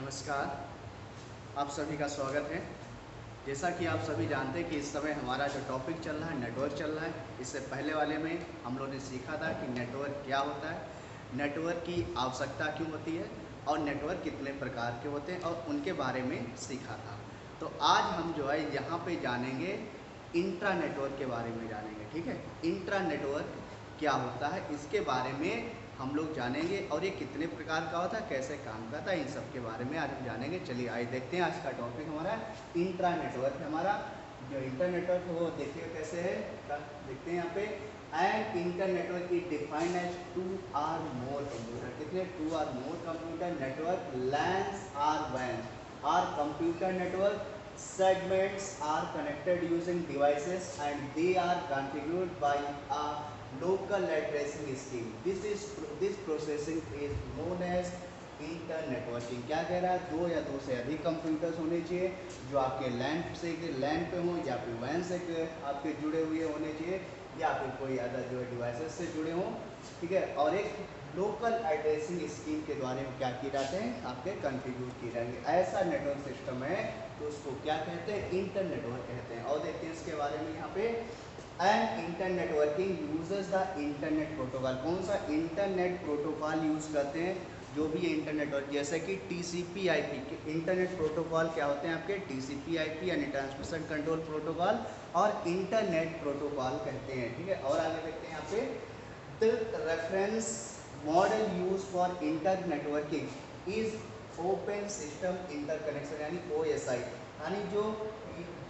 नमस्कार, आप सभी का स्वागत है। जैसा कि आप सभी जानते हैं कि इस समय हमारा जो टॉपिक चल रहा है नेटवर्क चल रहा है। इससे पहले वाले में हम लोगों ने सीखा था कि नेटवर्क क्या होता है, नेटवर्क की आवश्यकता क्यों होती है और नेटवर्क कितने प्रकार के होते हैं और उनके बारे में सीखा था। तो आज हम जो है यहाँ पे जानेंगे इंट्रा नेटवर्क के बारे में जानेंगे। ठीक है, इंट्रा नेटवर्क क्या होता है इसके बारे में हम लोग जानेंगे और ये कितने प्रकार का होता है, कैसे काम करता है, इन सब के बारे में आज हम जानेंगे। चलिए आइए देखते हैं। आज का टॉपिक हमारा इंट्रा नेटवर्क। हमारा जो इंटर नेटवर्क है वो देखिए कैसे है, देखते हैं यहाँ पे। And inter network is defined as 2 or more computer. कितने 2 or more computer network, LANs or वैन or computer network segments are connected using devices and they are configured by a local addressing scheme. This processing is known as inter networking. क्या कह रहा है, दो या दो से अधिक कंप्यूटर्स होने चाहिए जो आपके लैन पे हों या फिर वैन से आपके जुड़े हुए होने चाहिए या फिर कोई अदर जो है डिवाइसेस से जुड़े हों। ठीक है, और एक लोकल एड्रेसिंग स्कीम के द्वारा क्या किए जाते हैं, आपके कॉन्फ़िगर किए जाएंगे। ऐसा नेटवर्क सिस्टम है तो उसको क्या कहते हैं, इंटर नेटवर्क कहते हैं। और देखते हैं इसके बारे में यहाँ पे। And inter networking uses the internet protocol. कौन सा इंटरनेट प्रोटोकॉल यूज करते हैं, जो भी इंटरनेट और जैसे कि टीसीपी आईपी के इंटरनेट प्रोटोकॉल क्या होते हैं आपके, टीसीपी आईपी यानी ट्रांसमिशन कंट्रोल प्रोटोकॉल और इंटरनेट प्रोटोकॉल कहते हैं। ठीक है, और आगे देखते हैं यहाँ पे। The reference model use for inter networking is open system interconnection यानी ओएसआई। यानी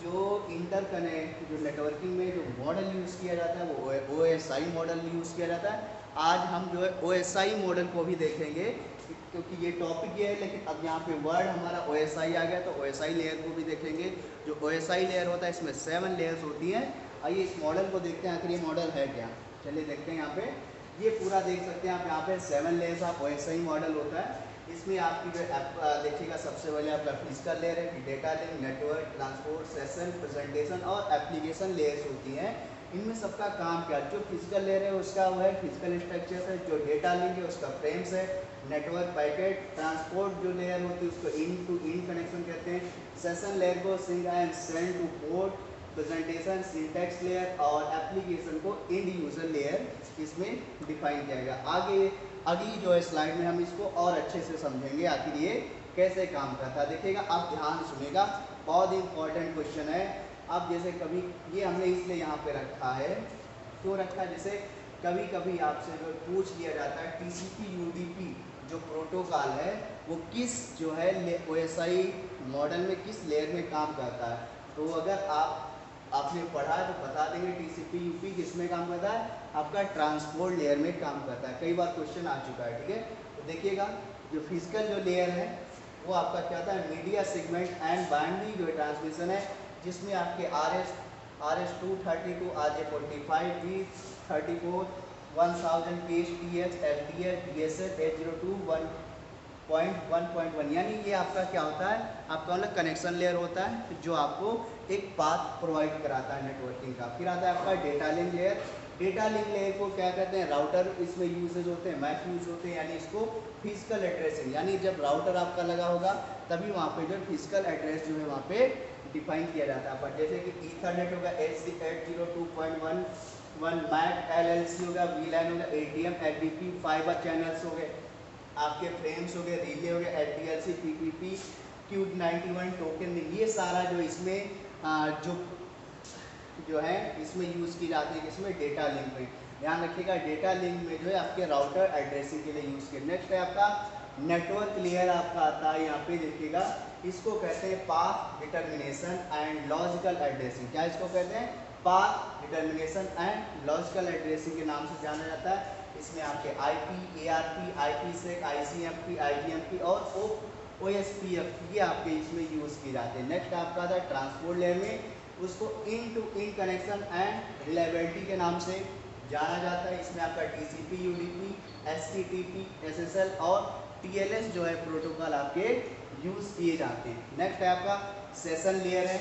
जो इंटरकनेक्ट जो नेटवर्किंग में जो मॉडल यूज़ किया जाता है वो ओएसआई मॉडल यूज़ किया जाता है। आज हम जो है ओएसआई मॉडल को भी देखेंगे क्योंकि ये टॉपिक ये है, लेकिन अब यहाँ पे वर्ड हमारा ओएसआई आ गया तो ओएसआई लेयर को भी देखेंगे। जो ओएसआई लेयर होता है इसमें 7 लेयर्स होती हैं। आइए इस मॉडल को देखते हैं, आखिर ये मॉडल है क्या। चलिए देखते हैं यहाँ पे, ये पूरा देख सकते हैं आप यहाँ पे 7 लेयर्स ऑफ ओएसआई मॉडल होता है। इसमें आपकी जो देखिएगा सबसे पहले आपका फिजिकल लेयर है, data link, network, transport, session, presentation और एप्लीकेशन लेयर्स होती हैं। इनमें सबका काम क्या, जो फिजिकल लेयर है उसका वो है फिजिकल स्ट्रक्चर है, जो डेटा लिंक है उसका फ्रेम्स है, नेटवर्क पैकेट, ट्रांसपोर्ट जो लेयर होती है उसको इन टू इन कनेक्शन कहते हैं, सेशन लेयर को sync and send to port, presentation syntax layer और एप्लीकेशन को एंड यूजर लेयर इसमें डिफाइन किया गया। आगे अगली जो है स्लाइड में हम इसको और अच्छे से समझेंगे आखिर ये कैसे काम करता है। देखिएगा आप ध्यान सुनिएगा, बहुत इंपॉर्टेंट क्वेश्चन है। अब जैसे कभी ये हमने इसलिए यहाँ पे रखा है, क्यों रखा है, जैसे कभी कभी आपसे जो पूछ लिया जाता है टीसीपी यूडीपी जो प्रोटोकॉल है वो किस जो है ओएसआई मॉडल में किस लेयर में काम करता है। तो अगर आपने पढ़ा है तो बता देंगे टीसीपी यूपी किस में काम करता है, आपका ट्रांसपोर्ट लेयर में काम करता है। कई बार क्वेश्चन आ चुका है। ठीक है, तो देखिएगा जो फिजिकल जो लेयर है वो आपका क्या होता है, मीडिया सेगमेंट एंड बाइनरी जो ट्रांसमिशन है, जिसमें आपके RS 232 RJ45 V34 1000 PHTX FDS DSL 802 1.1.1 यानी ये आपका क्या होता है, आपका मतलब कनेक्शन लेयर होता है जो आपको एक पाथ प्रोवाइड कराता है नेटवर्किंग का। फिर आता है आपका data link layer. Data link layer को क्या कहते हैं, राउटर इसमें यूजेज होते हैं, मैक यूज होते हैं, यानी इसको फिजिकल एड्रेसिंग, यानी जब राउटर आपका लगा होगा तभी वहाँ पे जो फिजिकल एड्रेस जो है वहाँ पे डिफाइन किया जाता है। पर जैसे कि ईथरनेट होगा 802.1 मैक LLC होगा, VLAN होगा, ATM FTP फाइबर चैनल्स हो गए, आपके फ्रेम्स हो गए, रिले हो गए, HDLC PPP Q91 टोकन, ये सारा जो इसमें जो है इसमें यूज़ की जाती है, इसमें डेटा लिंक में। ध्यान रखिएगा डेटा लिंक में जो है आपके राउटर एड्रेसिंग के लिए यूज़ किया। नेक्स्ट है आपका नेटवर्क लेयर आपका आता है, यहाँ पे देखिएगा इसको कहते हैं path determination and logical addressing. क्या इसको कहते हैं, path determination and logical addressing के नाम से जाना जाता है। इसमें आपके IP, ARP, IPsec, ICMP, IGMP और OSPF ये आपके इसमें यूज़ किए जाते हैं। नेक्स्ट आपका था ट्रांसपोर्ट लेयर में, उसको इन to in connection and reliability के नाम से जाना जाता है। इसमें आपका TCP UDP STTP SSL और TLS जो है प्रोटोकॉल आपके यूज़ किए जाते हैं। नेक्स्ट है आपका सेशन लेयर है,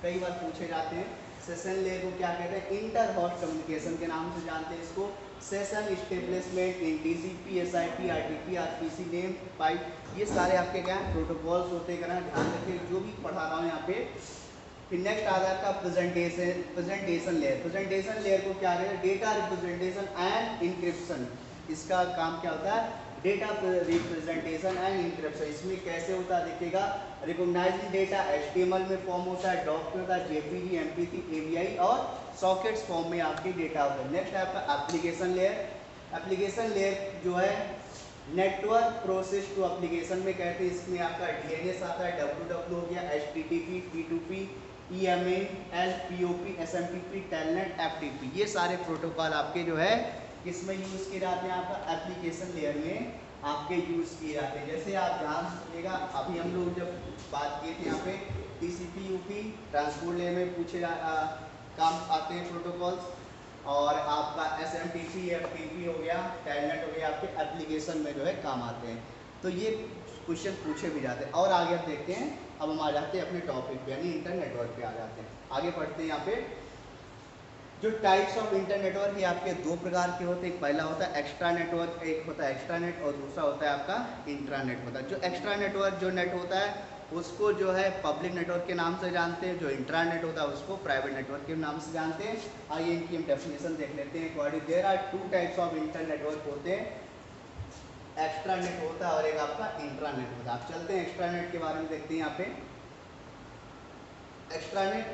कई बार पूछे जाते हैं। सेशन लेयर को क्या कहते हैं, इंटर होस्ट कम्युनिकेशन के नाम से जानते हैं इसको। Session establishment in TCP, SIP, RTP, RPC, name pipe, ये सारे आपके क्या है प्रोटोकॉल्स होते हैं। ध्यान रखिए जो भी पढ़ा रहा हूँ यहाँ पे। फिर नेक्स्ट आता है आपका प्रेजेंटेशन लेयर। प्रेजेंटेशन लेयर को क्या करें, डेटा रिप्रेजेंटेशन एंड इंक्रिप्शन। इसका काम क्या होता है, डेटा रिप्रेजेंटेशन एंड इंक्रिप्शन। इसमें कैसे होता है देखिएगा, रिकॉग्नाइजिंग डेटा एचटीएमएल में फॉर्म होता है, डॉक में होता है, जेपीजी, एमपीटी, एवीआई और सॉकेट्स फॉर्म में आपकी डेटा होता है। नेक्स्ट है आपका एप्लीकेशन लेयर। एप्लीकेशन लेयर जो है नेटवर्क प्रोसेस टू एप्लीकेशन में कहते हैं। इसमें आपका डीएनएस आता है, डब्ल्यूडब्ल्यू हो गया, एचटीटीपी, पी2पी, ईएमएन, एलपीओपी, एसएमटीपी, टेलनेट, एफटीपी, ये सारे प्रोटोकॉल आपके जो है किसमें यूज किए जाते हैं, आपका एप्लीकेशन लेयर में आपके यूज किए जाते हैं। जैसे आप ध्यान सुनिएगा, अभी हम लोग जब बात किए थे यहाँ पे टीसीपी, यूपी, ट्रांसपोर्ट लेयर में पूछे काम आते हैं प्रोटोकॉल्स, और आपका एसएमटीपी, एफटीपी हो गया, टेलनेट हो गया, आपके एप्लीकेशन में जो है काम आते हैं। तो ये क्वेश्चन पूछे भी जाते हैं। और आगे आप देखते हैं, अब हम आ जाते हैं अपने टॉपिक पे, यानी इंटर नेटवर्क पे आ जाते हैं। आगे पढ़ते हैं यहाँ पे। जो टाइप्स ऑफ इंटर नेटवर्क ये आपके दो प्रकार के होते हैं। एक पहला होता है एक्स्ट्रा नेटवर्क, एक होता है एक्स्ट्रानेट, और दूसरा होता है आपका इंट्रानेट होता है। जो एक्स्ट्रा नेटवर्क जो नेट होता है उसको जो है पब्लिक नेटवर्क के नाम से जानते हैं। जो इंट्रानेट होता है उसको प्राइवेट नेटवर्क के नाम से जानते हैं। आइए इनकी हम डेफिनेशन देख लेते हैं। According there are two types of inter network होते हैं, एक्स्ट्रानेट होता है और एक आपका इंट्रानेट होता है। आप चलते हैं एक्स्ट्रानेट के बारे में देखते हैं यहाँ पे। एक्स्ट्रानेट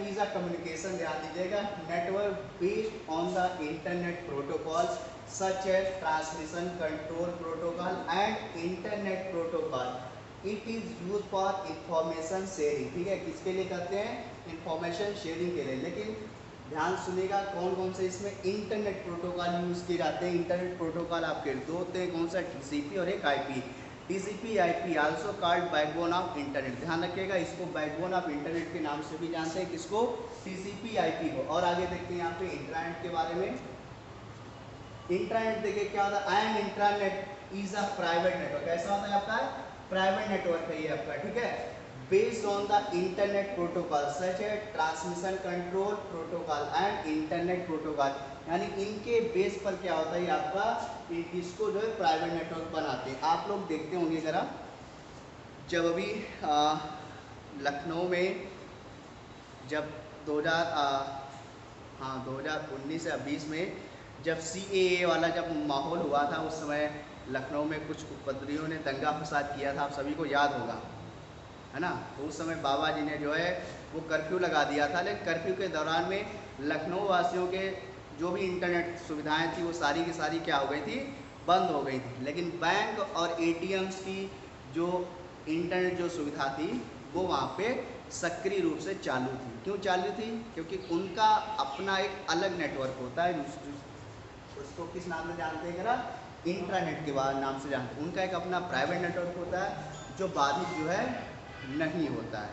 इज अ कम्युनिकेशन, ध्यान दीजिएगा, network based on the internet protocol such as transmission control protocol and internet protocol. It is use for information sharing. ठीक है, किसके लिए करते हैं, इंफॉर्मेशन शेयरिंग के लिए। लेकिन ध्यान सुनिएगा कौन कौन से इसमें इंटरनेट प्रोटोकॉल यूज किए जाते हैं। इंटरनेट प्रोटोकॉल आपके दो होते हैं, कौन सा, टीसीपी और एक IP. TCP IP also called backbone of internet. ध्यान रखिएगा, इसको बैकबोन ऑफ इंटरनेट के नाम से भी जानते हैं, किसको, टीसीपी आईपी को। और आगे देखते हैं यहाँ पे इंट्रानेट के बारे में। इंट्रानेट देखिए क्या होता है, and intranet is a private network. कैसा होता है आपका, प्राइवेट नेटवर्क है ये आपका, ठीक है, based on the internet protocol such as transmission control protocol and internet protocol. यानी इनके बेस पर क्या होता है आपका, इसको जो है प्राइवेट नेटवर्क बनाते हैं। आप लोग देखते होंगे जरा, जब अभी लखनऊ में जब 2019 या 20 में जब CAA वाला जब माहौल हुआ था, उस समय लखनऊ में कुछ उपद्रवियों ने दंगा फसाद किया था, आप सभी को याद होगा, है ना। तो उस समय बाबा जी ने जो है वो कर्फ्यू लगा दिया था। लेकिन कर्फ्यू के दौरान में लखनऊ वासियों के जो भी इंटरनेट सुविधाएं थी वो सारी की सारी क्या हो गई थी, बंद हो गई थी। लेकिन बैंक और ATMs की जो इंटरनेट जो सुविधा थी वो वहाँ पे सक्रिय रूप से चालू थी। क्यों चालू थी, क्योंकि उनका अपना एक अलग नेटवर्क होता है, उसको किस नाम से जानते हैं जरा, इंट्रानेट के बाद नाम से जानते हैं। उनका एक अपना प्राइवेट नेटवर्क होता है जो बाधित जो है नहीं होता है।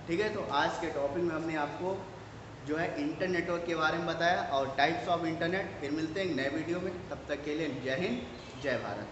ठीक है, तो आज के टॉपिक में हमने आपको जो है इंटर नेटवर्क के बारे में बताया और टाइप्स ऑफ इंटरनेट। फिर मिलते हैं नए वीडियो में, तब तक के लिए जय हिंद, जय भारत।